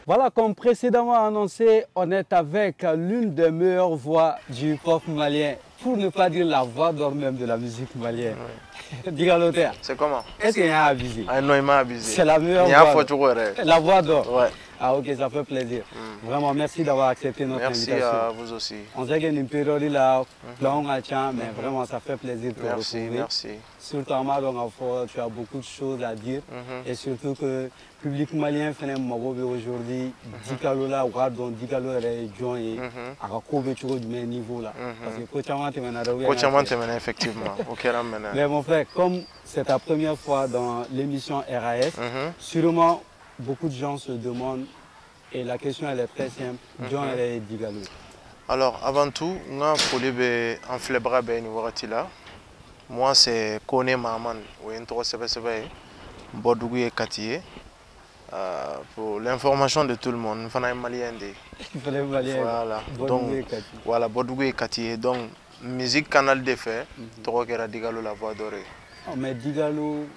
Voilà, comme précédemment annoncé, on est avec l'une des meilleures voix du pop malien, pour ne pas dire la voix d'or même de la musique malienne. Oui. C'est comment? Est-ce qu'il y a abusé? Ah non, il m'a abusé. C'est la meilleure voix. La voix d'or. Ouais. Ah ok, ça fait plaisir. Vraiment, merci d'avoir accepté notre invitation. Merci à vous aussi. On sait qu'il y a une période là, mais vraiment ça fait plaisir de Merci, retrouver. merci. Surtout à Madonafo, tu as beaucoup de choses à dire. Et surtout que le public malien fait un mauvais aujourd'hui. Dikalo là, Dikalo est joint et à couvrir du même niveau là. Parce que Coach effectivement. Mais mon frère, comme c'est ta première fois dans l'émission RAS, sûrement beaucoup de gens se demandent, et la question elle est très simple, John est Digalo. Alors avant tout, moi c'est Kone Maman, Bodougou et Katié. Pour l'information de tout le monde, je suis malien. Voilà, donc voilà, Bodougou et Katié. Donc, musique canal de fait, Torokera Digalo la voix dorée. Mais Digalo.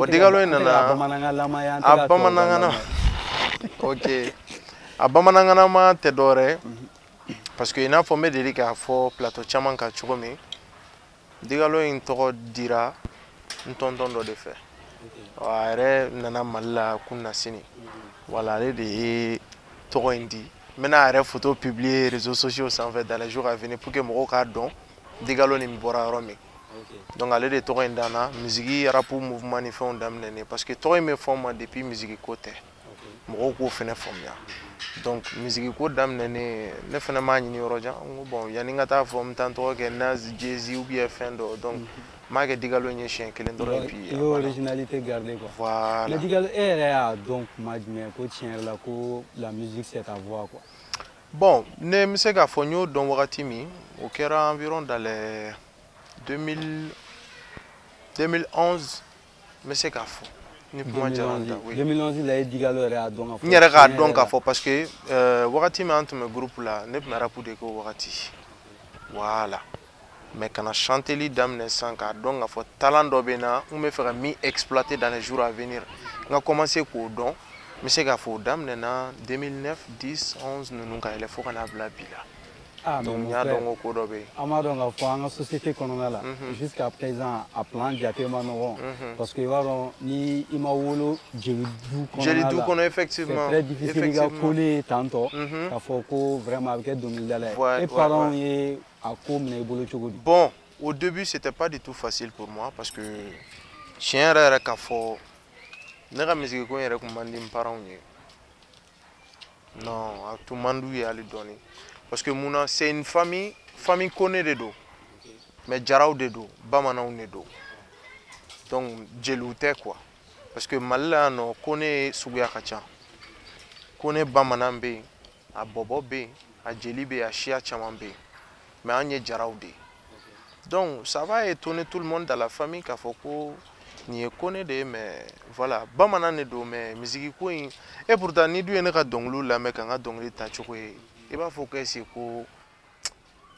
Digalo est nana. Abamanangana. Ok. Abamanangana ma te doré. Parce que il a formé des ligas pour plateau chaman kachukomi. Digalo in toro dira, n'tonton de fait. Voilà, nana malla kunna sini. Voilà, les toro indi. Maintenant, les photos publiées réseaux sociaux s'en fait dans les jours à venir pour que mon don Digalo ne m'ibora romi. Donc, aller de toro indana, musique rap mouvement ni fait on d'amener parce que toro me forme depuis musique côté. Mon ko fait ne forme. Donc, musique côté d'amener ne fait ne mani ni oroja. Bon, yaninga ta forme tantôt que Naz, Jay-Z ou bien Fendo. Donc Mague Digalo n'y chien que l'endroit et puis l'originalité gardée quoi. Voilà. Mais Digalo est donc la musique c'est ta voix quoi. Bon, ne me sais qu'à Fogno dans Waratimi, au Kera environ dans les 2011, mais c'est qu'à Fo. 2011 il a Digalo est donc. Il y a donc à Fo parce que Waratimi entre mes groupes là, ne me rappelle de quoi Warati. Voilà. Mais quand on chante les dames naissantes, donc il faut talent d'obéna, on me fera exploiter dans les jours à venir. On a commencé pour don, mais c'est qu'il faut dames nena 2009, 10, 11, nous nous il faut qu'on a la bila. Ah donc il y a donc au cours d'obé. Amadou on a fait en société qu'on a là. Jusqu'à présent à plan diatéma non. Parce que voilà ni imawolo Jelidou qu'on a effectivement. C'est très difficile de coller tantôt. Il faut que vraiment avec 2000 et parents Bon, au début, c'était pas du tout facile pour moi parce que chien rare qu'à fort. N'est-ce musique qu'on recommande mes parents. Non, à tout le monde y aller donner. Parce que Mouna, c'est une famille connaît des dos. Mais Jarao des dos, Bamana on est dos. Donc, j'ai quoi. Parce que Malala, on connaît Souya Kacha. Connaît Bamana B, à Bobo B, à Djelibe, à Chia Chamambe. Mais on est Jaraoudé. Donc ça va étonner tout le monde dans la famille qu'à Foko n'y connaît des mais voilà bamana ne do mais musique quoi et pourtant ni du ene ka donglu la mais quand donglu ta choko et va faut que c'est ko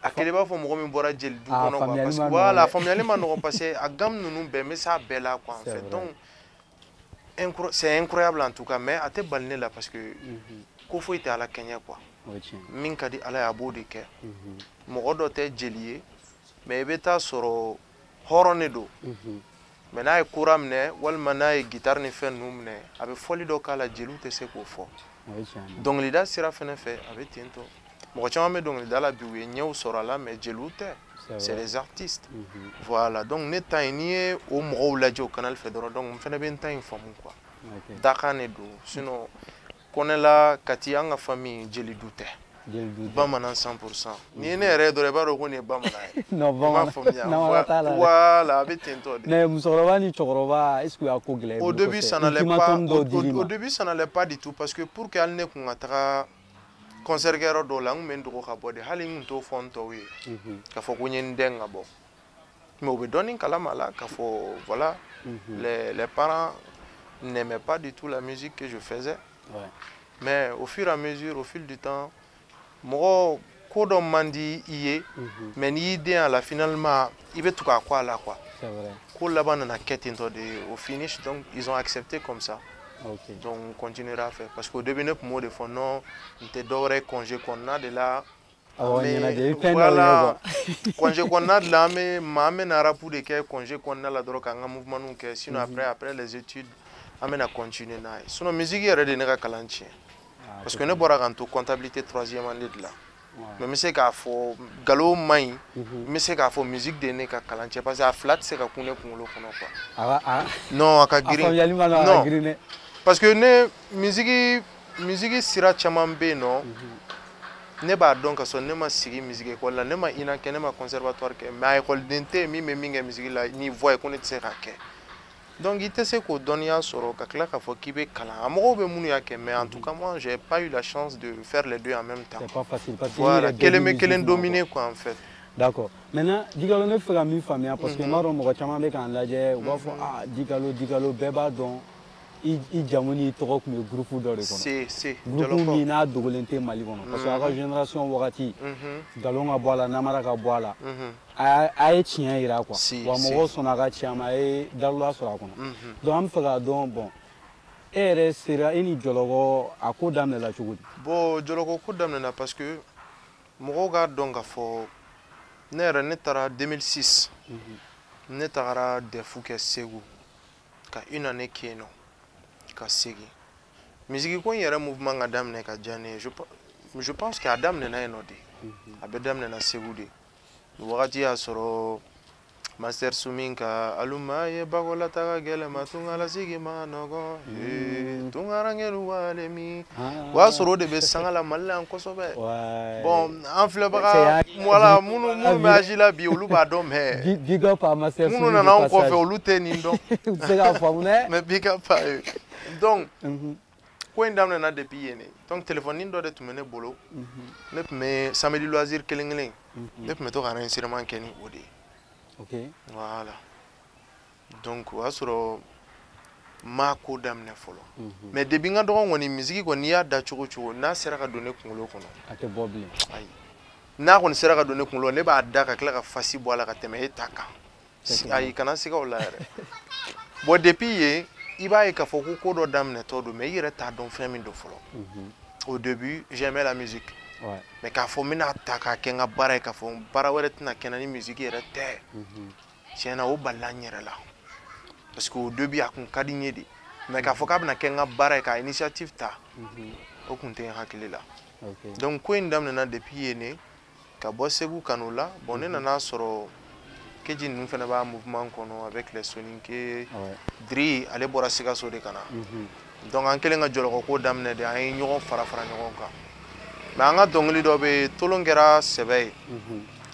à quel va faut mo mi bora gel du kono quoi parce que voilà familialement non passer à gam nous be mais ça bella quoi en fait donc c'est incroyable en tout cas mais à te balner là parce que ko faut être à la Kenya quoi. Min ka di ala ya bo de ke mo do te jelier mais beta soro horone do mais na kuram ne wal manay guitare ne fen num ne abe foli do kala jelu te se ko fo donc lida sira fene fait avec tiento mo chama me donc lida la biwe nyew soro la mais jelu te c'est les artistes voilà donc ne tiny au mo la jo canal fedoro donc on fait ben time fo mon quoi dakane do sinon connaît la Katianga famille Jeli Douté. Bamana 100%. Ni ne rêve de revoir au Bamana. Non, voilà, avec Tinto. Au début, ça n'allait pas du tout parce que pour qu'elle ne soit concert do lang men do ka bode halin to fonto wi ka fo ko nyendenga bo mais be donning kala mala ka fo voilà les parents n'aimaient pas du tout la musique que je faisais. Ouais. Mais au fur et à mesure, au fil du temps, moi, quand on m'a dit mais ni idée à la finalement, il veut tout quoi là quoi. C'est vrai. Quand là-bas on a quitté au finish, donc ils ont accepté comme ça. Donc on continuera à faire. Parce qu'au début, nous avons dit non, on était doré congé qu'on a de là. Voilà, congé qu'on a de là, mais maman n'a pas de congé qu'on a là, donc on a un mouvement. Sinon, après les études, on a continué. Sinon, la musique est de Kalanchi. Parce que nous avons une comptabilité troisième année de là. Mais je sais qu'il faut galo mai, mais c'est qu'il faut musique de ne Kalanchi parce que la flat c'est qu'il faut qu'on quoi. Non, à green. Non. Parce que ne musique sera chamambe non. Ne b'a donc que son ne ma sigi musique école là, ne ma ina que ne ma conservatoire que mais école d'inte mi me minga musique là ni voix qu'on est sera que. Donc il te sait qu'au Donia soro kakla ka fo kibe kala amogo be munu yake mais en tout cas moi j'ai pas eu la chance de faire les deux en même temps. C'est pas facile parce que voilà quel dominé quoi en fait. D'accord. Maintenant digalo ne fera mi famille parce que maro mo chama be kan laje wa fo ah digalo beba don i jamoni to me groupe do de kono. C'est groupe mi na dogolente mali kono parce que la génération wakati galo nga boala namara ka boala a tien ira quoi wa mo sona ga chama e dallo sura kono donc am faga don bon ere sera ini jologo akodam la chugudi bo jologo kodam na parce que mo ga donc fo nere netara 2006 netara de fouke segu ka une année keno ka segi musique ko yere mouvement adam ne ka jane je pense que adam ne na enode abedam ne na segude wakati ya soro master suminka aluma ye bagola taga gele matunga la sigi manogo tungarangelu walemi wa soro de be sangala malla en kosobe bon en fleba voilà munu majila bi olu ba dom he big up à master munu na na ko fe olu teni ndo c'est la famune mais big up à eux donc ko indam na depuis yene donc téléphone ndo de tumene bolo ne me samedi loisir kelengelen ne me to kana instrument keni odi. Ok. Voilà. Donc, asuro mako damne folo. Mais depuis nga doon woni musique ko niya da chugo na sera ka donner kungolo kono. Ate bobli. Ay. Na ko sera ka donner kungolo ne ba da ka kla ka fasi boala ka teme etaka. Ay kana sika ola re. Bo depuis ye iba e ka foku ko do damne to do mais yere ta don fami do folo. Au début, j'aimais la musique. Ouais. Mais quand faut mina attaquer kenga bara ka fo bara were tina kenani musique yere te. C'est na o balanyere la. Parce qu'au début a kun kadinye di. Mais quand faut ka na kenga bara ka initiative ta. O kun te hakile la. Donc ko indam na depuis yene ka bosegu kanula bonne na soro keji nous fena ba mouvement kono avec les soninke dri ale bora siga so de kana. Donc en kelenga jolo ko damne de ay ñogo fara ñogo ka. Mais on a dongli dobe tolongera sebe.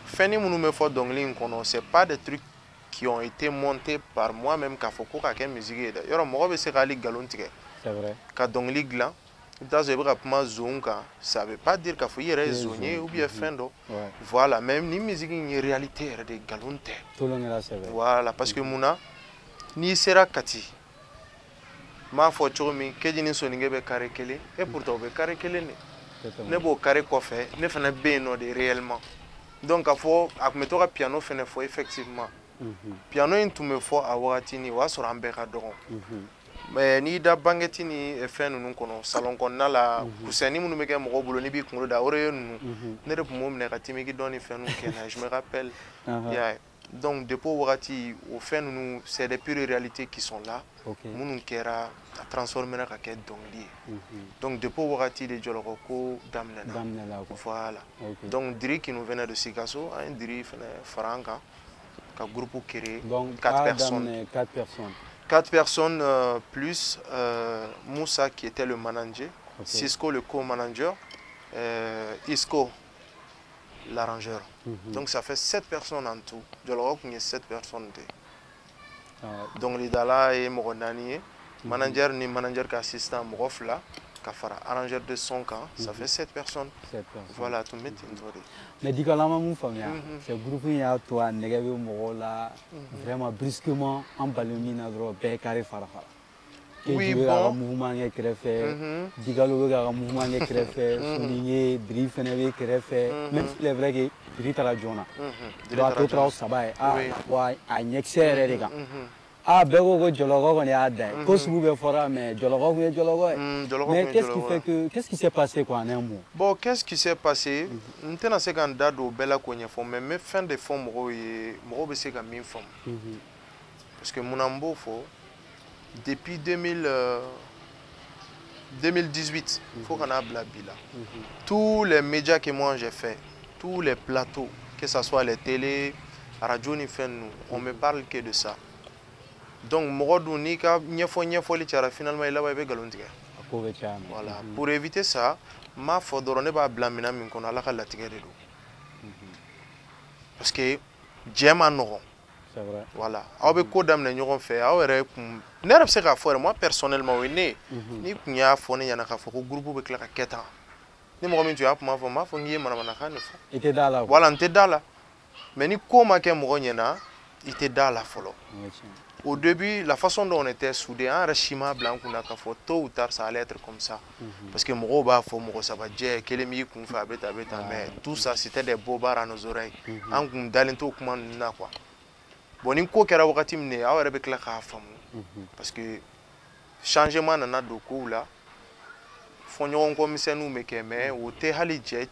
Feni munu me fo dongli kono c'est pas des trucs qui ont été montés par moi-même ka foko ka ken musique da. Yoro mo be se gali galon tike. C'est vrai. Ka dongli glan dans ce rapidement zonka, ça veut pas dire qu'il faut y aller zoner ou bien fendo. Voilà, même ni musique ni réalité de galon te. Tolongera sebe. Voilà, parce que muna ni sera kati. Ma fo chomi kejini soninge be kare kele et pourtant be kare kele ne. Ne bo carré coffre ne fena beno de réellement donc à faut à mettre un piano fena faut effectivement piano into me faut à watini wa so rambe ka don mais ni da bangetini e fenu nun kono salon kon na la kuseni munu meke mo bolo ni bi kundo da ore nu ne rep mom ne katimi ki doni fenu kena je me rappelle yeah. Donc depuis wakati au fin nous c'est des pures réalités qui sont là munu kera transformer na ka dongli donc depuis wakati de joloko damnela voilà donc diri qui nous venait de Sikasso un diri Faranga ka groupe créé donc 4 personnes plus Moussa qui était le manager Cisco le co-manager Isco l'arrangeur. Donc ça fait 7 personnes en tout. Je le reconnais, il y a 7 personnes. Donc les Dala et Moronani, manager ni manager assistant Morofla, Kafara, arrangeur de son camp, ça fait 7 personnes. Voilà, tout le monde. Mais dis que la maman famille, ce groupe il y a toi, négatif Morola, vraiment brusquement emballé dans le bécaré farafara. Oui, bon. Mouvement est créé, Digalo a un mouvement est créé, souligné, Drift est créé, même s'il est vrai que Drift à la Jona. Doit être au sabbat, ah, ouais, à Nexer, les gars. Ah, Bego Jologo, on est à Dai. Kosovo fera, mais Jologo, mais qu'est-ce qui s'est passé quoi en un mot? Bon, qu'est-ce qui s'est passé? On était dans ce candidat au Bella Konyafon, mais fin de forme, moi, c'est comme une forme. Parce que mon ambo, depuis 2018, il faut qu'on ait la bila. Tous les médias que moi j'ai fait, tous les plateaux, que ce soit les télé, la radio, on me parle que de ça. Donc, finalement, il a galontiga. Voilà. Pour éviter ça, ma fodorone ba blamina min kono ala ka latigɛ de do. Parce que j'aime en non. C'est vrai. Voilà. Aw be ko damne ɲɔgɔn fɛ aw yɛrɛ kun ne yɛrɛ bɛ se k'a fɔ moi personnellement ne ni kun y'a fɔ ne ɲɛna k'a fɔ ko groupe bɛ tila ka kɛ tan ni mɔgɔ min tun y'a kuma fɔ n b'a fɔ n k'i ye manamanakan de fɔ. I tɛ da la. Voilà n tɛ da la. Mais ni ko ma kɛ mɔgɔ ɲɛna i tɛ da la fɔlɔ. Au début, la façon dont on était soudés, un régime blanc qu'on a fait tôt ou tard, ça allait être comme ça. Parce que Moroba, Moro Sabadje, Kelemi, Kunfa, Beta, mais tout ça, c'était des bobards à nos oreilles. En Gundalento, comment n'a quoi. Bon, il faut que wakati mne, a avec la femme. Parce que changement n'a de coup là. Fonyon comme ça nous mais au te hali dje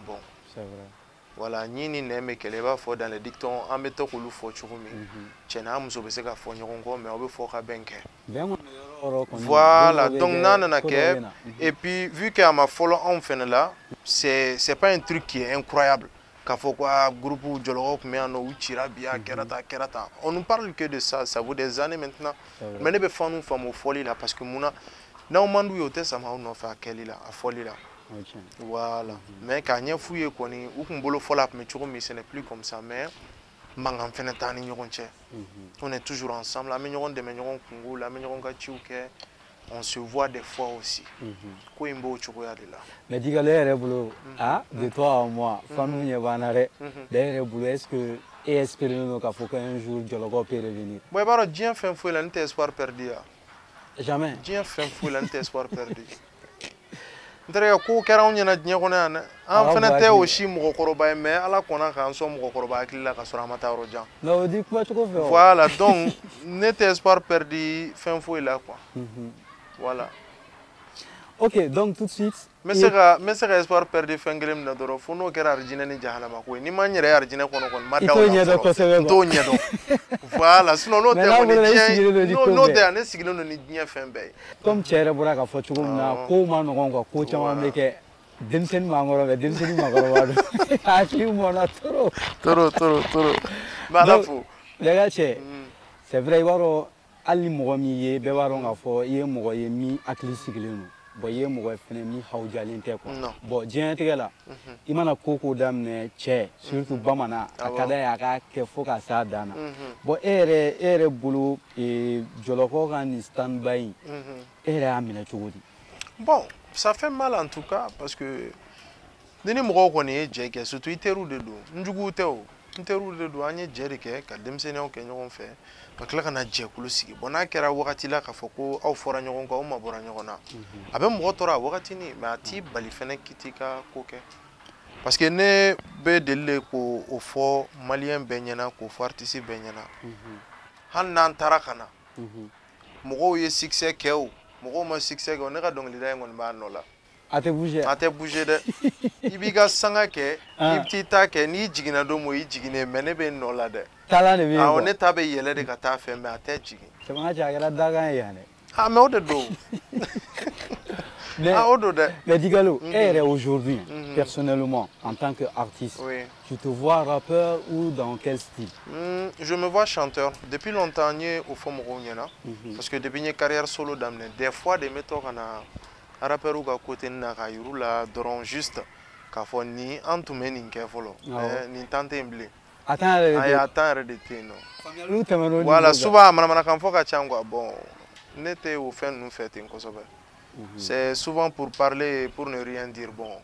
bon. C'est vrai. Voilà, ni n'aime qu'elle va faire dans les dictons, en mettant que l'eau faut choumer. Tiens, nous sommes que faire mais on veut faire benke. Voilà, donc nana et puis vu qu'à ma follow on fait là, c'est pas un truc qui est incroyable. Quand faut quoi groupe Jolorok mais on outira bien kerata. On nous parle que de ça, ça vaut des années maintenant. Mais ne peut faire nous faire mon folie là parce que mon na on mandou yote ça m'a on fait à quelle là, à folie là. Voilà. Mais quand il y a fouillé, ou qu'on bolo fola, mais ce n'est plus comme ça. Mais on est toujours ensemble. On se voit des fois aussi. Mais dis-le, de toi à moi, famille est-ce que et espérons qu'un jour Dialogue peut revenir? Oui, Dieu fait un fou, il espoir perdu. Jamais. Dieu fait un fou, il espoir perdu. Ndere ko kera on yana dinya kona na an fana te o shi mo koroba mais ala kona kan so mo koroba akila ka sura mata roja no di quoi tu fais voilà donc n'était espoir perdu fin fou là quoi voilà ok donc tout de suite mais c'est espoir perdu fin gelem na doro fo no kera arjina ni jahanama ko ni man yere arjina kono kon ma daw to nyedo voilà sinon no te no te ane sigilo no ni dinya fin be comme chere bura ka fo chugum ko ma no gonga ko chama meke densen mangoro be densen mangoro wadu aki mona toro balafu lega che c'est vrai waro ali mo mi ye be waro nga fo ye mo ye mi akli sigilenu bo ye mo fene mi hawjali nte ko bo jien tegela imana koko damne che surtout bamana akada ya ka ke fo ka sa dana bo ere bulu e joloko kan standby ere amina chugudi bon ça fait mal en tout cas parce que deni mo ko ni je ke surtout iteru de do njugu teo iteru de do anye jeri ke ka demsene o ke nyon fe bakla kana je kulu sigi bona kera wakati la ka foko aw fora nyon ko ma bora nyon na abe mo tora wakati ni ma ti bali fene kitika koke parce que ne be dele ko o fo malien benyana ko fo artiste benyana han nan tarakana mo ye succès ke o mo ma succès ko ne ka dong lida ngon ba no la ate bouger de ibiga sanga ke ibtita ke ni jigina do mo yi jigine mene be no la de tala ne bi on est tabe yele de ka ta fe me ate jigi c'est ma jagara daga yani me o de do mais Digalo aujourd'hui personnellement en tant qu'artiste tu te vois rappeur ou dans quel style? Je me vois chanteur depuis longtemps au fond parce que depuis une carrière solo d'amener des fois des méthodes à rappeur ou à côté na kayuru la drone juste ka fo ni antume ni nke folo ni tante emble attends de non voilà souvent mana kan fo ka changwa bon n'était au fin nous fait en kosobe c'est souvent pour parler pour ne rien dire bon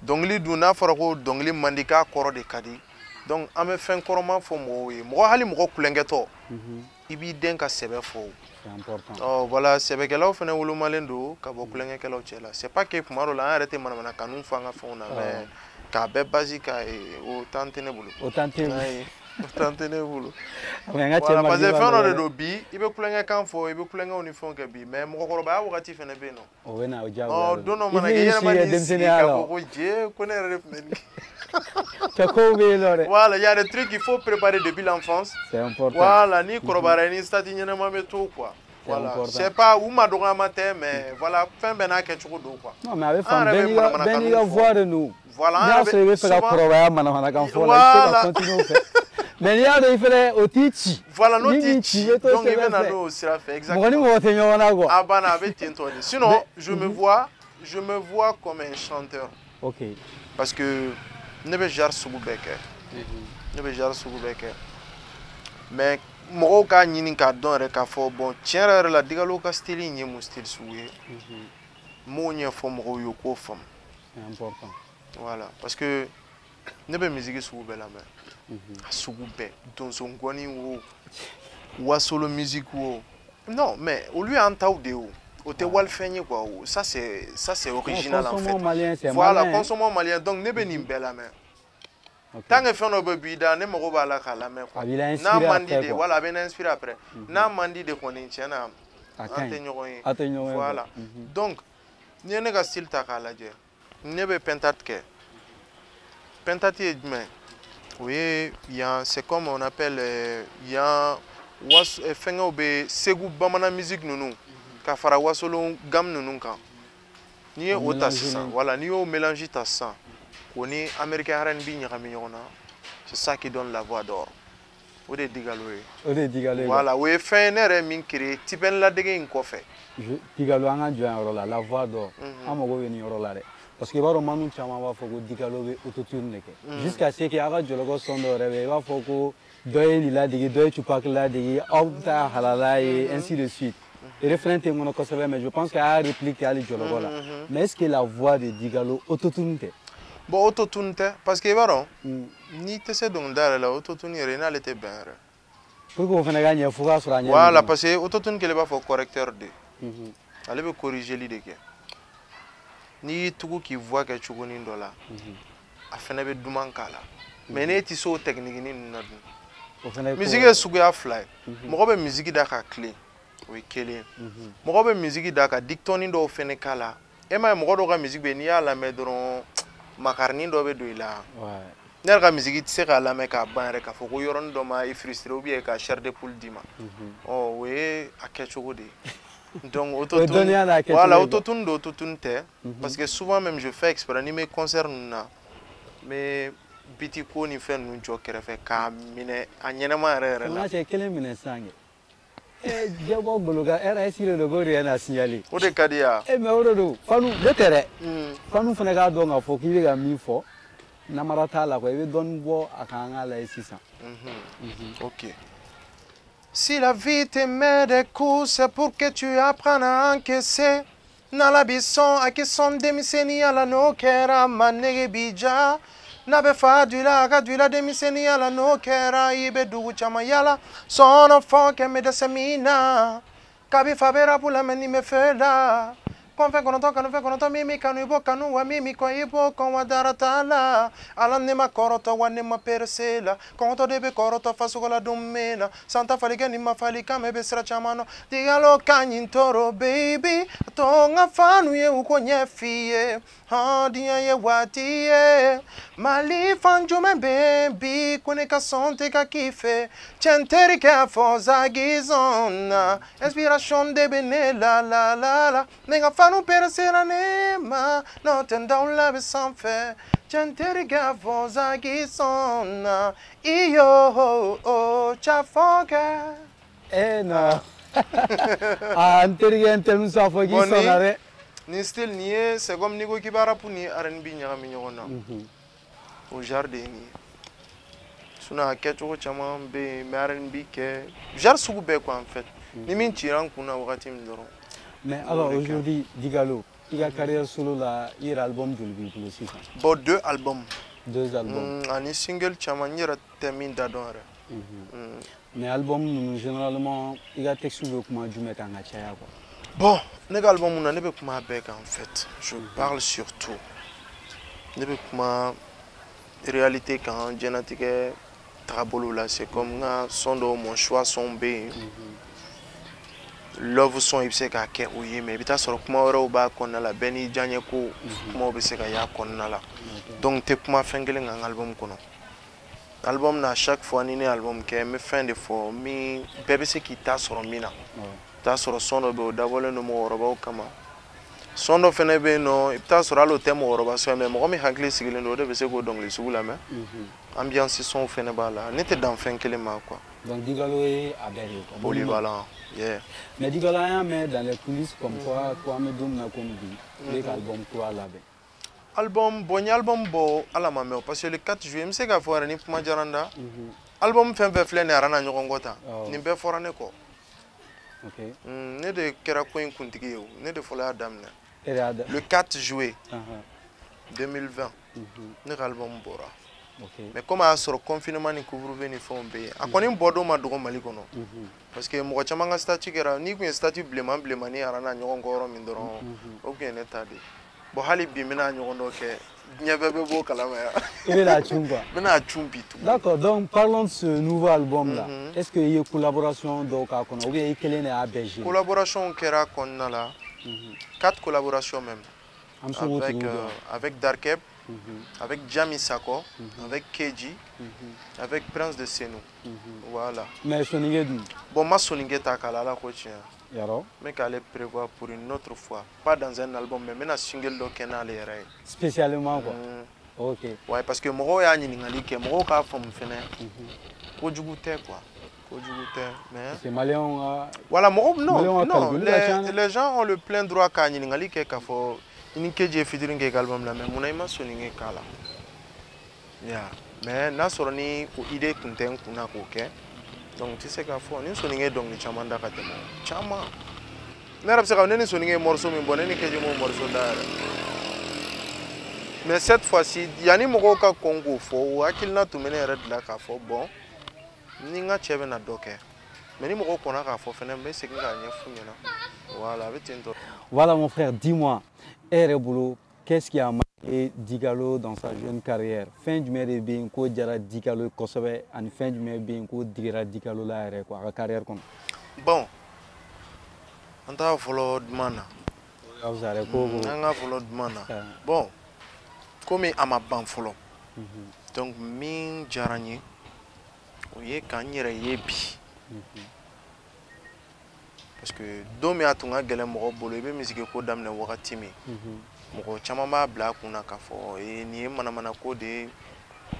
donc li duna farako donc li mandika koro de kadi donc ame fin koroma fo mo hali mo kulengeto ibi denka sebe fo c'est important. Oh voilà, c'est avec là où on est au Malendo, c'est pas que pour moi là arrêter mana kanun fanga fona mais ka be basique et autant tenable. Autant tenable. Tantene bolo. Mais nga Voilà, cɛ parce que marqué fɛn b'a dɔ de la don bi i bɛ kulonkɛ kan fɔ i bɛ kulonkɛw ni fɛnw kɛ bi mais mɔgɔkɔrɔbaya wagati fɛnɛ bɛ yen nɔ. o bɛ na o diyagoya Ɔ don. don dɔ I mana bɛ kɛ i i yɛrɛ si ma kɛ n'i sigi denmisɛnninya k'a la fɔ o. ko jee ko ne yɛrɛ de tun bɛ nin kɛ. Cɛ kow bɛ yen nɔ dɛ. Voilà, il y a des trucs qu'il faut préparer depuis l'enfance. C'est important. Voilà, ni kɔrɔbayara ni stade ɲɛnama bɛ to quoi. Voilà, c'est pas u ma dɔgɔyama tɛ mais voilà fɛn bɛɛ n'a kɛcogo don quoi. Non mais a bɛ faamu bɛɛ n'i ka voix de don. Voilà, n'i y'a sɔrɔ i bɛ fɛ ka kɔrɔbaya manamanakan fɔ la i bɛ se ka continuer o fɛ. Mais n'i y'a dɔn i fɛnɛ o t'i ci. Voilà, n'o t'i ci donc i bɛ na n'o sira fɛ exactement. Mɔgɔ ni mɔgɔ tɛ ɲɔgɔn na quoi. Ah banna a bɛ ten tɔ de. Sinon je me vois comme un chanteur. Ok. Parce que ne bɛ genre sugu bɛɛ kɛ. Ne bɛ genre sugu bɛɛ kɛ. Mais mɔgɔw k'a ɲini k'a dɔn yɛrɛ k'a fɔ bon tiɲɛ yɛrɛ la Digalo ka style in ye mun style sugu ye. N m'o ɲɛfɔ mɔgɔw ye u k'o faamu. C'est important. Voilà, parce que ne bɛ musique sugu bɛɛ lamɛn. A sugu bɛɛ donso ngɔni wo wasolo musique wo. Non mais olu y'an taw de o. O tɛ walifɛn ye quoi. Ça c'est original en fait. Voilà, consommons malien donc ne bɛ nin bɛɛ lamɛn. Tant que fɛn dɔ bɛ b'i da ne mago b'a la k'a lamɛn quoi. N'a man di de voilà a bɛ n inspirer après. N'a man di de kɔni tiɲɛ na an tɛ ɲɔgɔn ye. A tɛ ɲɔgɔn ye. Voilà. Donc n'i ye ne ka style ta k'a lajɛ ne bɛ pentat kɛ. Pentat ye jumɛn? O ye yan c'est comme on appelle yan fɛngɛw bɛ Segu bamanan musique ninnu ka fara wasolo gamme ninnu kan. N'i ye o ta sisan voilà n'i y'o mélange ta sisan o ni américain R&B ɲagami ɲɔgɔn na c'est ça qui donne la voix d'or. O de ye Digalo ye. O de ye Digalo ye. Voilà o ye fɛn ye ne yɛrɛ min créé Tibɛn ladege in kɔfɛ. Digalo an ka jɔ yan yɔrɔ la la voix d'or an mago bɛ nin yɔrɔ la dɛ. Parce que i b'a dɔn manu caman b'a fɔ ko Digalo bɛ autotune de kɛ. Jusqu'à ce que a ka jɔlɔkɔ son dɔ yɛrɛ bɛ i b'a fɔ ko dɔ ye nin ladege dɔ ye Tupac ladege aw bɛ taa halala ye ainsi de suite. Refrain tɛ n kɔnɔ kosɛbɛ mais je pense que a y'a répliqué hali jɔlɔkɔ la. Mais est-ce que la voix de Digalo autotune tɛ? Bon autotune tɛ parce que i b'a dɔn n'i tɛ se dɔnkilida yɛrɛ la autotune yɛrɛ i n'ale tɛ bɛn yɛrɛ. Pour que o fana ka ɲɛ fo k'a sɔrɔ a ɲɛ. Voilà parce que autotune kɛlen b'a fɔ correcteur de. Ale bɛ corrigeli de kɛ. N'i y'i tugu k'i voix kɛ cogonin dɔ la a fana bɛ duman k'a la mais n'e tɛ se o technique ninnu na dun. Musique ye suguya fila ye. Mɔgɔ bɛ musique da ka tilen o ye kelen ye. Mɔgɔ bɛ musique da ka dictoni dɔw fana k'a la. E ma ye mɔgɔ dɔw ka musique bɛ n'i y'a lamɛn dɔrɔn makarinin dɔ bɛ don i la. Ne yɛrɛ ka musique tɛ se k'a lamɛn k'a ban yɛrɛ k'a fɔ ko yɔrɔnin dɔ ma i frustré ou bien ka chair de poule d'i ma. O ye a kɛcogo de ye. Donc autotune voilà autotune do autotune tɛ parce que souvent même je fais exprès ni mes concerts ninnu na n bɛ biti ko ni fɛn ninnu jɔ kɛrɛfɛ k'a minɛ a ɲɛnama yɛrɛ yɛrɛ la. N ka cɛ kelen minɛ sisan kɛ. Diyagoya bolo ka RS de don ko rien à signaler. O de ka di ya. Mais o de don Fanu ne tɛ dɛ. Fanu fana k'a dɔn k'a fɔ k'i bɛ ka min fɔ namara t'a la quoi i bɛ dɔɔnin bɔ a kan an k'a lajɛ sisan. Ok. Si la vie te met des coups, c'est pour que tu apprennes à encaisser. Nala bison a qui sont démissionné à la no kera manege bija. Nabe fa du la démissionné à la no kera ibe du chamayala. Son enfant que me desemina. Kabi fabera pour la meni me fela. Konfe konoto mimi kanu ibo kanu wa mimi kwa ibo kon wa daratala ala nema koroto wa nema persela konto debe koroto fasugola dumena santa falika ni mafalika mebe sra chamano Digalo kanyintoro baby tonga fanu ye uko nyefie ha dia ye watie mali fanjo me baby kone ka sonte ka kife chenteri ka foza gizona inspiration de benela la la la nega fanu percer la nema no tendon la sans fait chenteri ka foza gizona io oh chafoka no anterige entel sa fo gizona re ni style ni ye c'est comme ni ko kibara pour ni R&B ɲagami ɲɔgɔn na o genre de ni sinon a kɛcogo caman bɛ yen n bɛ R&B kɛ genre sugu bɛɛ quoi en fait ni min cira n kun na wagati min dɔrɔn. Mais alors aujourd'hui Digalo i ka carrière solo la i yɛrɛ album joli b'i bolo sisan. Bon 2 albums. 2 albums. Ani single caman n yɛrɛ tɛ min da dɔn yɛrɛ. Mais album ninnu généralement i ka texte bɛ kuma jumɛn kan ka caya quoi. Bon, ne ka album na ne bɛ kuma bɛɛ kan en fait. Je parle surtout. Ne bɛ kuma réalité kan, diɲɛlatigɛ tagabolo là c'est comme nga son do mon choix son be love son il se ka ke o ye mais bita soro kuma woro ba konna la beni janye ko kuma be se ka ya konna la donc te kuma fengele nga album kono album na chaque fois ni ne album ke me fin de fois mi bebe se ki ta soro mina ta soro son do be dabole no mo woro ba kama son do fene be no ipta soro alo temo woro ba so mais mo mi hankli sigile no de be se ko donc le sugula me ambiance son fene ba la n'était dans fin kele ma quoi donc Digalo est adhéré polyvalent yeah mais Digalo a mis dans les coulisses comme quoi toi me donne na comme dit les albums quoi là ben album bon album bo ala ma me parce que le 4 juillet me se ka fora ni kuma jaranda album fen fe flene arana nyogon gota ni be fora ne ko OK ne de kera ko kuntigi yo ne de fola adamna le 4 juillet 2020 ne album bora OK mais comme a sur confinement ni couvre-feu ni fond be akoni bodo ma dogo mali kono parce que mo chama nga statut kera ni ku statut blema ni arana nyogon goro min doron o ku ne tade bo hali bi mina nyogon do ke nyabebe bo kalama ya il la chumba mina chumbi tout d'accord donc parlons de ce nouveau album là est-ce qu'il y a collaboration donc à kono ou bien il kelene a BG collaboration kera konna la 4 collaborations même avec Darkeb avec Jami Sako avec Keji avec Prince de Senou voilà mais soningé bon ma soningé ta kala la ko tien yaro mais qu'elle prévoit pour une autre fois pas dans un album mais maintenant single do kenal yere spécialement quoi OK ouais parce que mo ya ni ngali ke mo ka fam fene ko jugute quoi ko jugute mais c'est malien voilà mo non les gens ont le plein droit ka ni ngali ke ka fo ni keje featuring ke album là mais mon ima soninge kala ya mais na soroni ko idée kunten kuna ko ke donc tu sais qu'à fond ni soninge donc ni chamanda ka temo chama na rap se ka ni soninge morceau mi bonne keje mo morceau da mais cette fois-ci yani moko ka Congo fo akilna to mene red la ka fo bon ni nga chebe na doke mais ni moko kona ka fo fene mais c'est que nga nyefu nyana voilà avec tento voilà mon frère dis-moi Boulot, qu'est-ce qui a marqué Digalo dans sa jeune carrière? Fin du mai de bien, quoi dira Digalo Kosovo, en fin du mai bien, quoi dira Digalo là, quoi, la carrière comme. Bon, on t'a follow de mana. On a follow de mana. Bon, comme à ma ban follow. Donc min jarani, oye kanyere yebi. Parce que domi atunga gele mo bolo be musique ko damne wakati mi mo chama ma bla kuna ka fo e ni mana ko de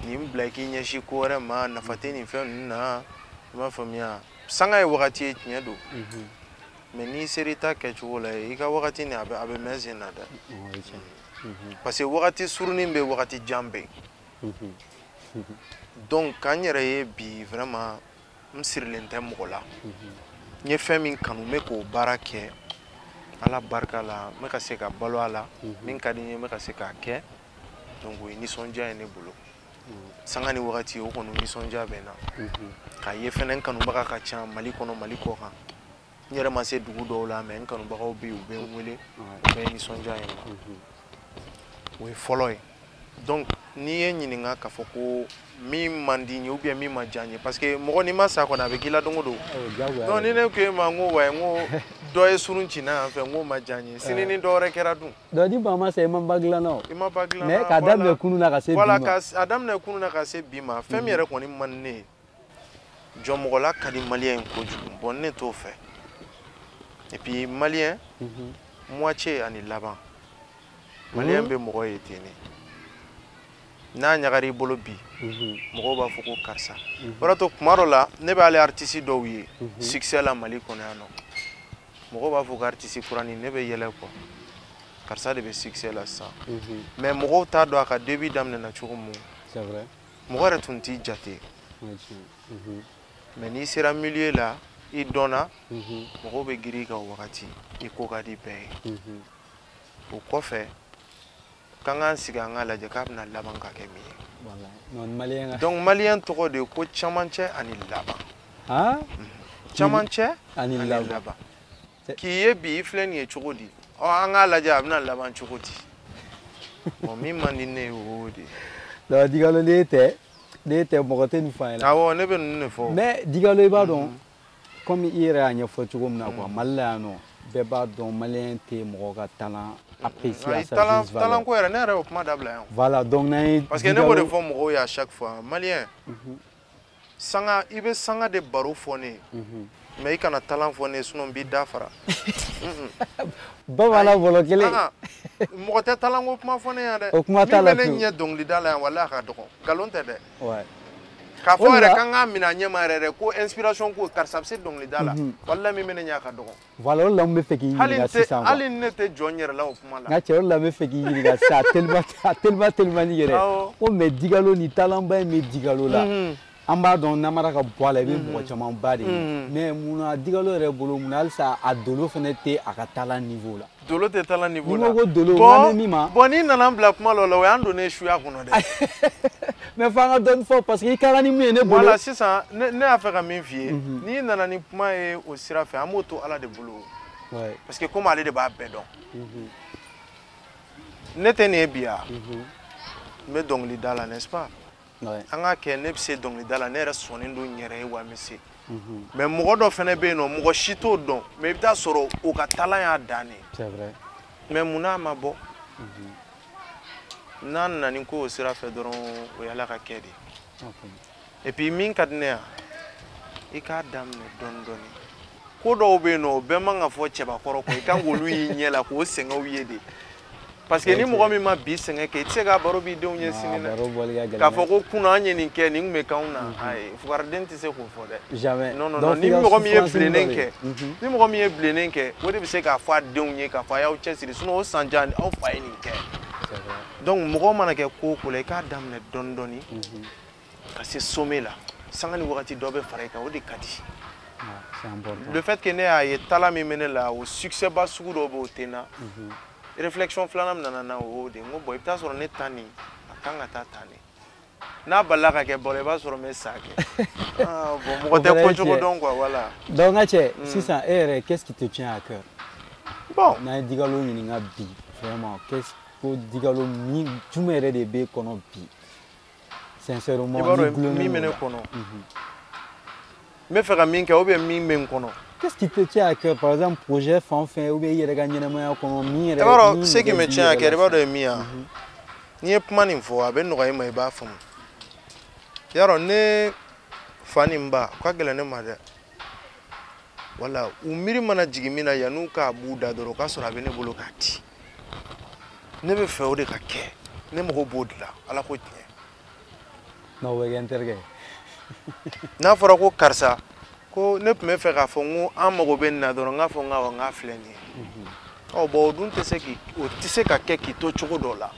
ni bla ki nyashi ko re ma na fate ni fe na ma famia sanga e wakati e nya do mais ni serita ke chuola e ka wakati ni abe mezina da parce que wakati surni be wakati jambe donc kanyere bi vraiment msirlente mo la nye fɛn min kanu me ko baara kɛ ala barika la me ka se ka balo ala min ka di n ye me ka se k'a kɛ donc o ye nisɔndiya ye ne bolo sanga ni wagati o kɔni nisɔndiya bɛ na k'a ye fɛnɛ n kanubaga ka ca mali kɔnɔ mali kɔ kan n yɛrɛ ma se dugu dɔw la mais n kanubagaw bɛ yen u bɛ n wele o bɛɛ ye nisɔndiya ye ma o ye fɔlɔ ye donc n'i ye ɲininka k'a fɔ ko min man di n ye ou bien min ma diya n ye parce que mɔgɔ n'i ma sa kɔni a bɛ k'i la don o don donc ni ne ko e ma n ko wa n ko dɔ ye surun cinna yan fɛ n ko ma diya n ye sini ni dɔ wɛrɛ kɛra dun donc ni ba ma sa i ma ba dilanna o i ma ba dilanna mais k'a daminɛ kunun na ka se bi ma voilà k'a daminɛ kunun na ka se bi ma fɛn min yɛrɛ kɔni man di ne ye jɔnmɔgɔla ka di maliyɛn ye kojugu bon ne t'o fɛ et puis maliyɛn moitié ani laban maliyɛn bɛ mɔgɔ ye ten ne n'a ɲagara i bolo bi mɔgɔw b'a fɔ ko karisa o de to kuma dɔ la ne b'ale artiste dɔw ye succès la Mali kɔnɔ yan nɔ mɔgɔw b'a fɔ ko artiste kurani ne bɛ yɛlɛ quoi karisa de bɛ succès la sisan mais mɔgɔw t'a dɔn a ka début daminɛna cogo mun c'est vrai mɔgɔ yɛrɛ tun t'i jate mais n'i sera milieu la i dɔnna mɔgɔw bɛ girin i kan o wagati i ko ka di bɛɛ ye o kɔfɛ k'an k'an sigi an k'a lajɛ k'a bɛna laban ka kɛ min ye donc maliyɛn tɔgɔ de ko camancɛ ani laban camancɛ ani laban k'i ye bi i filɛ nin ye cogo di an k'a lajɛ a bɛna laban cogo di bon min man di ne ye o de donc Digalo ne tɛ ne tɛ mɔgɔ tɛ nin fa ɲɛna. Awɔ ne bɛ ninnu de fɔ. Mais Digalo i b'a dɔn comme i yɛrɛ y'a ɲɛfɔ cogo min na quoi Mali la yan nɔ bɛɛ b'a dɔn maliyɛn tɛ mɔgɔ ka talent apprécier à sa juste valeur. Talent ko yɛrɛ ne yɛrɛ y'o kuma dabila yan. Voilà donc n'an ye parce que ne b'o de fɔ mɔgɔw ye à chaque fois maliyɛn sanga i bɛ sanga de baro fɔ ne ye mais i kana talent fɔ ne ye sinon n b'i da fara. Bamanan bolo kelen. Mɔgɔ tɛ talent ko kuma fɔ ne yan dɛ. O kuma t'a la min bɛ pewu. ne ɲɛ dɔnkilida la yan walahi a ka dɔgɔ nkalon tɛ dɛ. Ouais. K'a fɔ yɛrɛ k'an k'a minɛ a ɲɛ ma yɛrɛ ko inspiration ko karisa bɛ se dɔnkilida la walahi min bɛ ne ɲɛ a ka dɔgɔ. Voilà o de la n bɛ fɛ k'i ɲininka sisan. hali ne tɛ jɔ n yɛrɛ la o kuma la. Nka cɛ o de la n bɛ fɛ k'i ɲininka sisan tellement ni yɛrɛ ko mais Digalo ni talent ba in bɛ Digalo la an b'a dɔn namara ka bɔ a la i bɛ mɔgɔ caman ba de ye mais munna Digalo yɛrɛ bolo munna halisa a dolo fana tɛ a ka talent niveau la. Dolo tɛ talent niveau la. N'i ko dolo n bɛ min ma. Bon n'i nana n bila kuma dɔ la o y'an donnen suya kɔnɔ dɛ. Mais f'an ka dɔɔni fɔ parce que i kɛra ni min ye ne bolo. Voilà sisan ne y'a fɛ ka min f'i ye n'i nana ni kuma ye o sira fɛ an b'o to Ala de bolo. Parce que comme ale de b'a bɛɛ dɔn. Ne tɛ nin ye bi ya. N bɛ dɔnkilida la n'est-ce pas. An ka kɛ ne bɛ se dɔnkilida la ne yɛrɛ sɔnnen don n yɛrɛ ye wa n bɛ se. Mais mɔgɔ dɔ fana bɛ yen nɔ mɔgɔ si t'o dɔn mais i bɛ taa sɔrɔ o ka talent y'a dan ne. C'est vrai. Mais munna a ma bɔ. N'a nana ni ko o sira fɛ dɔrɔn o ye Ala ka kɛ de. Et puis min ka di ne yan i k'a daminɛ dɔɔni dɔɔni. Ko dɔw bɛ yen nɔ o bɛɛ man ka fɔ cɛbakɔrɔ kɔ i kan k'olu y'i ɲɛ la k'o sɛgɛnw ye de. Parce que ni mɔgɔ min ma bi sɛgɛn kɛ i tɛ se ka baro b'i denw ɲɛ sini dɛ. K'a fɔ ko kunun an ye nin kɛ nin tun bɛ k'anw na ayi fugaraden tɛ se k'o fɔ dɛ. Jamais. Non ni mɔgɔ min ye bilennen kɛ ni mɔgɔ min ye bilennen kɛ o de bɛ se k'a fɔ a denw ye k'a fɔ a y'aw cɛsiri sinon o san jan aw fa ye nin kɛ. Donc mɔgɔ mana kɛ ko o ko la i k'a daminɛ dɔɔni dɔɔni ka se sommet la sanga ni wagati dɔ bɛ fara i kan o de ka di. Le fait que ne y'a ye talent min bɛ ne la o succès ba sugu dɔ bɛ o tɛ n na. Réflexion filanan min nana na o y'o de ye n ko bon i bɛ taa sɔrɔ ne ta nin a kan ka taa tan de. N'a balila ka kɛ bɔlɔ i b'a sɔrɔ n bɛ sa kɛ. Bon mɔgɔ tɛ kocogo dɔn quoi voilà. Donc n ka cɛ sisan e yɛrɛ qu'est-ce qui te tient à cœur? Bon n'an ye Digalo ɲininka bi vraiment qu'est-ce ko Digalo jumɛn yɛrɛ de b'e kɔnɔ bi sincèrement i b'a dɔn min bɛ ne kɔnɔ n bɛ fɛ ka min kɛ ou bien min bɛ n kɔnɔ. Qu'est-ce qui te tient à cœur par exemple projet fan o fɛn ou bien i yɛrɛ ka ɲɛnamaya kɔnɔ min yɛrɛ. I b'a dɔn ce qui me tient à cœur i b'a dɔn ye min ye n'i ye kuma nin fɔ a bɛ nɔgɔya i ma i b'a faamu. Yarɔ ne fa ni n ba o ka gɛlɛn ne ma dɛ. Wala u miiri mana jigin min na yan'u k'a b'u da dɔrɔn o ka sɔrɔ a bɛ ne bolo k'a di. Ne bɛ fɛ o de ka kɛ ne mago b'o de la Ala ko tiɲɛ. Non o bɛ kɛ n terikɛ. N'a fɔra ko karisa ko ne tun bɛ fɛ k'a fɔ n ko an mago bɛ nin na dɔrɔn n k'a fɔ n ko n k'a filɛ nin ye. Bon o dun tɛ se ka kɛ k'i to cogo dɔ la.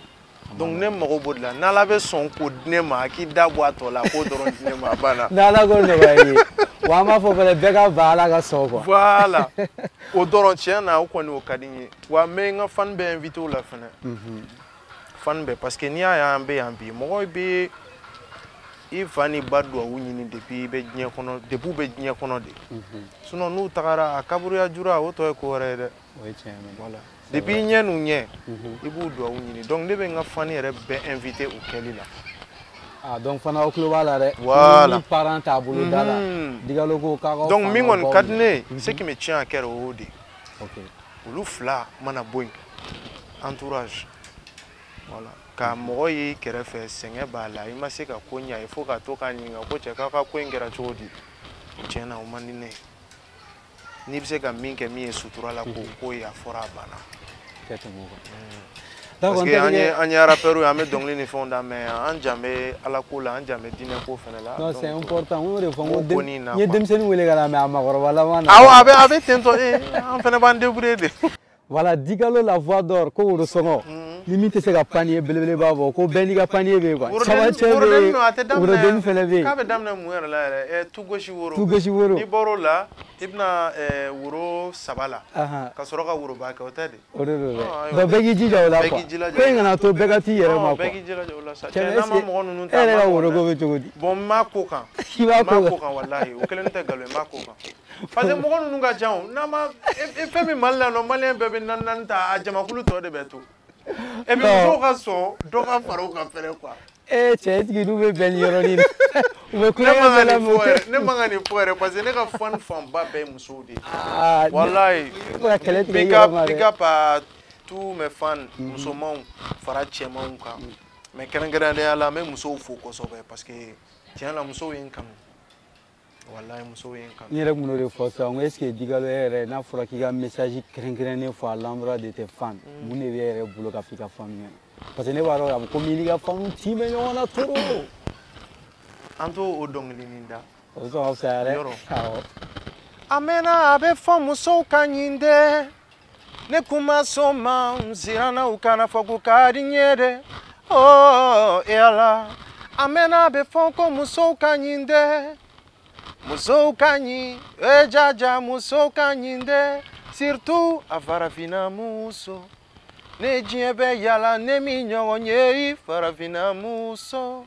Donc ne mago b'o de la n'Ala bɛ sɔn k'o di ne ma a k'i da bɔ a tɔ la k'o dɔrɔn di ne ma a banna. N'Ala ko nɔgɔya i ye wa an b'a fɔ fɛnɛ bɛɛ ka ban Ala ka sɔn quoi. Voilà o dɔrɔn tiɲɛ na o kɔni o ka di n ye wa n bɛ n ka fan bɛɛ invité o la fɛnɛ. Fan bɛɛ parce que n'i y'a ye an bɛ yan bi mɔgɔw bɛ i fa ni ba duwawu ɲini depuis i bɛ diɲɛ kɔnɔ depuis u bɛ diɲɛ kɔnɔ de. Sinon n'u tagara a kaburuya jura o tɔ ye ko wɛrɛ ye dɛ. O ye tiɲɛ ye. Voilà. Depuis ɲɛ n'u ɲɛ i b'u duwawu ɲini donc ne bɛ n ka fan yɛrɛ bɛɛ invité o kɛli la. Ah donc fana aw tulo b'a la dɛ. Voilà. Ni parent t'a bolo da la. Digalo ko k'a ka. Donc min kɔni ka di ne ye ce qui me tient à cœur o y'o de ye. Ok. Olu fila mana bɔ yen entourage. Voilà. Ka mɔgɔ y'i kɛrɛfɛ sɛgɛn b'a la i ma se ka ko ɲɛ il faut ka to k'a ɲininka ko cɛ k'a ka ko in kɛra cogo di tiɲɛ na o man di ne ye n'i bɛ se ka min kɛ min ye sutura la k'o ye a fɔra a banna. Parce que an ye rappeurs ye an bɛ dɔnkili ni fɛnw da mais an jan bɛ Ala ko la an jan bɛ diinɛ ko fɛnɛ la. Non c'est important n y'o de fɔ n ko n ye denmisɛnnin wele ka na mais a makɔrɔba laban na. Awɔ a bɛ ten tɔ an fɛnɛ b'an débrouiller de. Voilà Digalo la voix d'or ko woro sɔngɔ ni min tɛ se ka panier belebele b'a bɔ ko bɛɛ n'i ka panier bɛ yen quoi. Camancɛ bɛ yen worodennin fɛnɛ bɛ yen. K'a bɛ daminɛ mun yɛrɛ la yɛrɛ tout gauche woro. Tout gauche woro. N'i bɔr'o la i bɛna woro 3 la. Ka sɔrɔ ka woroba kɛ o tɛ de. O de don dɛ. Donc bɛɛ k'i jija o la quoi. Bɛɛ k'i jilaja. Ko in kana to bɛɛ ka t'i yɛrɛ ma quoi. Bɛɛ k'i jilaja o la sa. Cɛ n'an ma mɔgɔ ninnu ta. E yɛrɛ ka woroko bɛ cogo di? Bon n b'a ko kan. I b'a ko kan. N b'a ko kan walahi o kelen tɛ nkalon ye n b'a ko kan. Parce que mɔgɔ ninnu ka ca o n'a ma fɛn min Mali la nɔ maliyɛn bɛɛ bɛ naani ta a jamakulu tɔ de bɛ to. Et puis muso ka sɔn dɔ ka fara o kan fɛnɛ quoi. Cɛ est-ce que n'u bɛ bɛn nin yɔrɔnin na u bɛ ne man kan nin fɔ yɛrɛ parce que ne ka fan fanba bɛɛ ye musow de ye. Wallahi. Big up à tous mes fans musomanw fara cɛmanw kan. Mais kɛrɛnkɛrɛnnenya la n bɛ musow fo kosɛbɛ parce que tiɲɛ la musow ye n kanu. Wallahi musow ye n kanu. N yɛrɛ kun y'o de fɔ sisan n ko est-ce que Digalo yɛrɛ n'a fɔra k'i ka message kɛrɛnkɛrɛnnen fɔ à l'endroit de tes fans mun de bɛ yɛrɛ bolo ka fɔ i ka fans ɲɛna parce que ne b'a dɔn k'a fɔ ko n'i ka fans tin bɛ ɲɔgɔn na trop. An t'o dɔnkilinin da. O sɔn ka fisa yɛrɛ. Awɔ. A mɛnna a bɛ fɔ musow ka ɲi dɛ ne kun ma sɔn ma n siranna u kana fɔ ko ka di n ye dɛ. Oh Ala a mɛnna a bɛ fɔ ko musow ka ɲi dɛ musow ka ɲi jaja musow ka ɲi dɛ surtout a farafinna muso ne diɲɛ bɛ yala ne min ɲɔgɔn ye farafinna muso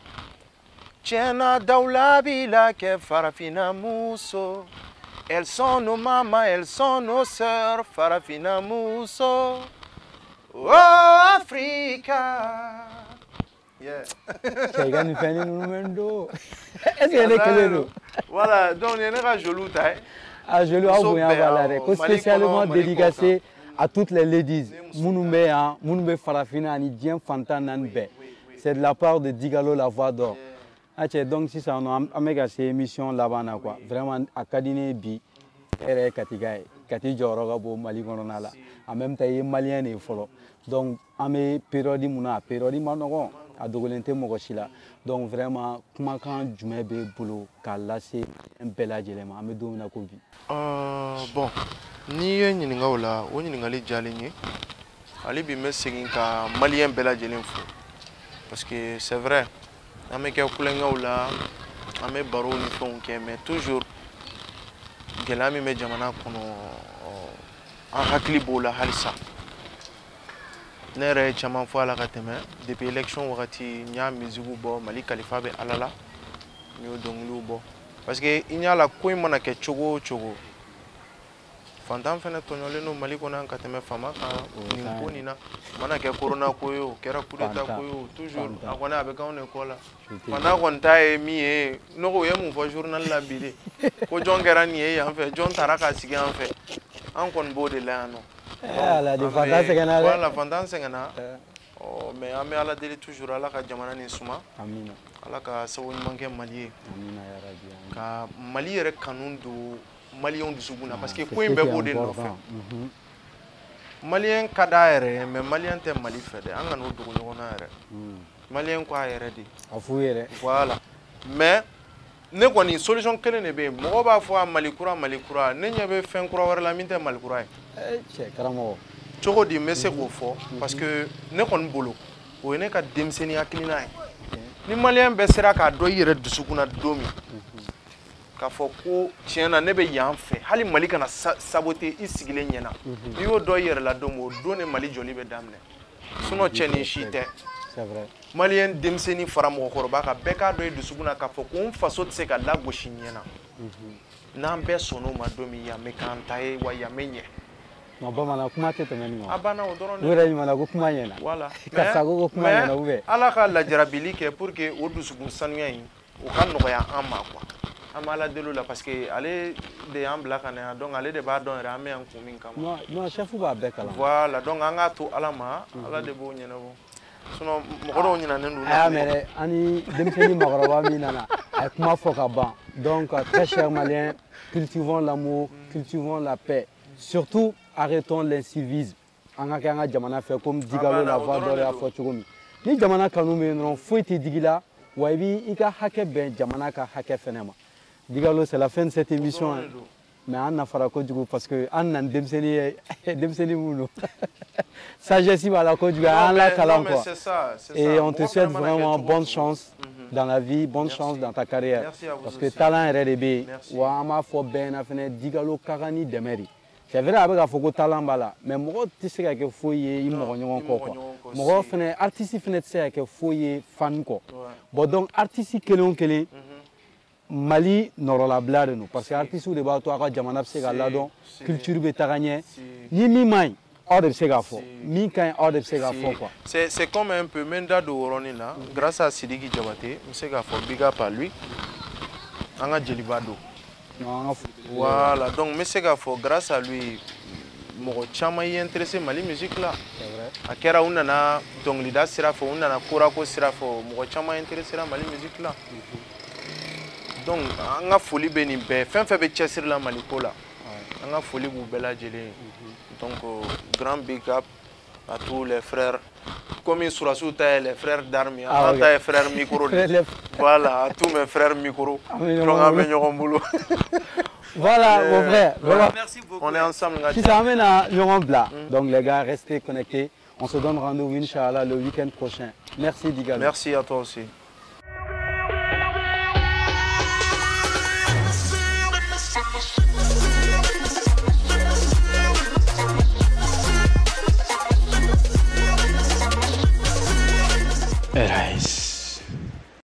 tiɲɛna dawula b'i la kɛ farafinna muso elles sont nos mamans elles sont nos sœurs farafinna muso oh Africa. Yeah. Voilà, donc il y a un jolou taille. Ah, jolou, spécialement dédicacé à toutes les ladies. Mounoumbe Farafina, Nidien Fantanan Be. C'est de la part de Digalo La Voix d'Or. Donc, si ça, on a ces émissions là-bas, vraiment, à Kadine Bi, Ere Katigaye, Katijorogabo, Mali Gonala. En même temps, il y a Malien et Folo. Donc, on a période mouna, période manogon. A dogolente mɔgɔ si la donc vraiment kumakan jumɛn bɛ bolo k'a lase n bɛɛ lajɛlen ma an bɛ don min na ko bi. Bon n'i ye ɲininka o la o ɲininkali diyalen n ye hali bi n bɛ segin ka maliyɛn bɛɛ lajɛlen fo parce que c'est vrai an bɛ kɛ kulonkɛw la an bɛ barow ni fɛnw kɛ mais toujours gɛlɛya min bɛ jamana kɔnɔ an hakili b'o la halisa. Ne yɛrɛ ye caman fɔ a la ka tɛmɛ depuis élection wagati n y'a musique bɔ Mali kalifa bɛ Ala la n y'o dɔnkiliw bɔ parce que i ɲa la ko in mana kɛ cogo o cogo fantan fɛnɛ tɔɲɔlen don Mali kɔnɔ yan ka tɛmɛ faama kan nin ko nin na mana kɛ corona ko ye o kɛra coup d'état ko ye o toujours a kɔni a bɛ k'anw de kɔ la fantan kɔni ta ye min ye ne ko u ye mun fɔ journal la bi de ko jɔn kɛra nin ye yan fɛ jɔn taara ka sigi an fɛ an kɔni b'o de la yan nɔ. Voilà, fantan sɛgɛnna mais an bɛ Ala deli toujours Ala ka jamana nin suma Ala ka sababu ɲuman kɛ Mali ye ka Mali yɛrɛ kanu don maliyɛnw dusukun na parce que ko in bɛɛ b'o de nɔfɛ maliyɛn ka d'a yɛrɛ mais maliyɛn tɛ Mali fɛ dɛ an ka n'o dogo ɲɔgɔn na yɛrɛ maliyɛn ko a yɛrɛ de a f'u yɛrɛ voilà mais ne kɔni solution kelen de bɛ yen mɔgɔ b'a fɔ a Mali kura ne ɲɛ bɛ fɛn kura wɛrɛ la min tɛ Mali kura ye cɛ karamɔgɔ cogo di n bɛ se k'o fɔ parce que ne kɔni bolo o ye ne ka denmisɛnnin hakilina ye ni maliyɛn bɛɛ sera k'a dɔn i yɛrɛ dusukun na don min k'a fɔ ko tiɲɛ na ne bɛ yan fɛ hali Mali kana saboter i sigilen ɲɛna n'i y'o dɔn i yɛrɛ la don min o don de Mali jɔli bɛ daminɛ sinon cɛ ni si tɛ maliyɛn denmisɛnnin fara mɔgɔkɔrɔba kan bɛɛ k'a dɔn i dusukun na k'a fɔ ko n faso tɛ se ka lagosi ɲɛna n'an bɛɛ sɔnn'o ma don min yan bɛ k'an ta ye wa yan bɛ ɲɛ. Non, bamanan kuma tɛ tɛmɛ nin kan. A banna o dɔrɔn de. N'u yɛrɛ ɲumanna ko kuma ɲɛna. Voilà. Karisa ko kuma ɲɛna ou bien. Ala ka lajarabili kɛ pour que o dusukun sanuya in o ka nɔgɔya an ma quoi. An bɛ Ala deli o la parce que ale de y'an bila ka na yan donc ale de b'a dɔn yɛrɛ an bɛ yan kun min kama. Non chef b'a bɛɛ kalan. Voilà donc an k'a to Ala ma Ala de b'o ɲɛnabɔ. Sinon mɔgɔ dɔw ɲinɛnen don. A y'a mɛn dɛ ani denmisɛnnin makɔrɔba min nana a ye kuma fɔ ka ban donc très chers Maliens cultivons l'amour cultivons la paix surtout arrêtons l'incivisme an ka kɛ an ka jamana fɛ comme Digalo La Voix d'Or y'a fɔ cogo min ni jamana kanu bɛ yen dɔrɔn foyi tɛ digi la wa i b'i ka hakɛ bɛn jamana ka hakɛ fɛnɛ ma Digalo c'est la fin de cette émission mais an nafara kojugu parce que an na denmisɛnnin ye denmisɛnnin mun don sagesse b'a la kojugu an la kalan quoi et on te souhaite vraiment bonne chance dans la vie bonne chance dans ta carrière parce que talent yɛrɛ de bɛ yen wa an b'a fɔ bɛɛ na fɛnɛ Digalo ka kan ni dɛmɛ de c'est vrai a bɛ k'a fɔ ko talent b'a la mais mɔgɔ tɛ se ka kɛ foyi ye i mɔgɔ ɲɔgɔn kɔ quoi mɔgɔ fɛnɛ artiste fɛnɛ tɛ se ka kɛ foyi ye fan kɔ bon donc artiste kelen o kelen Mali nɔrɔlabila de don parce que artiste de b'a to a ka jamana bɛ se ka ladɔn culture bɛ taga ɲɛ ni min man ɲi hors de Segafo. Minka hors de Segafo quoi. C'est comme un peu Menda de Woronina, grâce à Sidiki Diabaté, Segafo, big up à lui. Anga Djelibado. Voilà, donc Segafo, grâce à lui, Moro Chama y intéressé Mali musique là. C'est vrai. A Kera Unana, donc Lida Sirafo, Unana Kurako Sirafo, Moro Chama intéressé la Mali musique là. Donc, on a folie bénibé, fin fait Bechessir la Malikola. On a folie Boubela Djelé. Donc, grand big up à tous les frères. Comme ils sont les frères d'armes, les frères micro. Voilà, à tous mes frères micro. Voilà, mon frère. Voilà. Merci beaucoup. On est ensemble. Si ça amène à Yoran Bla. Donc, les gars, restez connectés. On se donne rendez-vous, Inch'Allah, le week-end prochain. Merci, Digalo. Merci à toi aussi. Rice.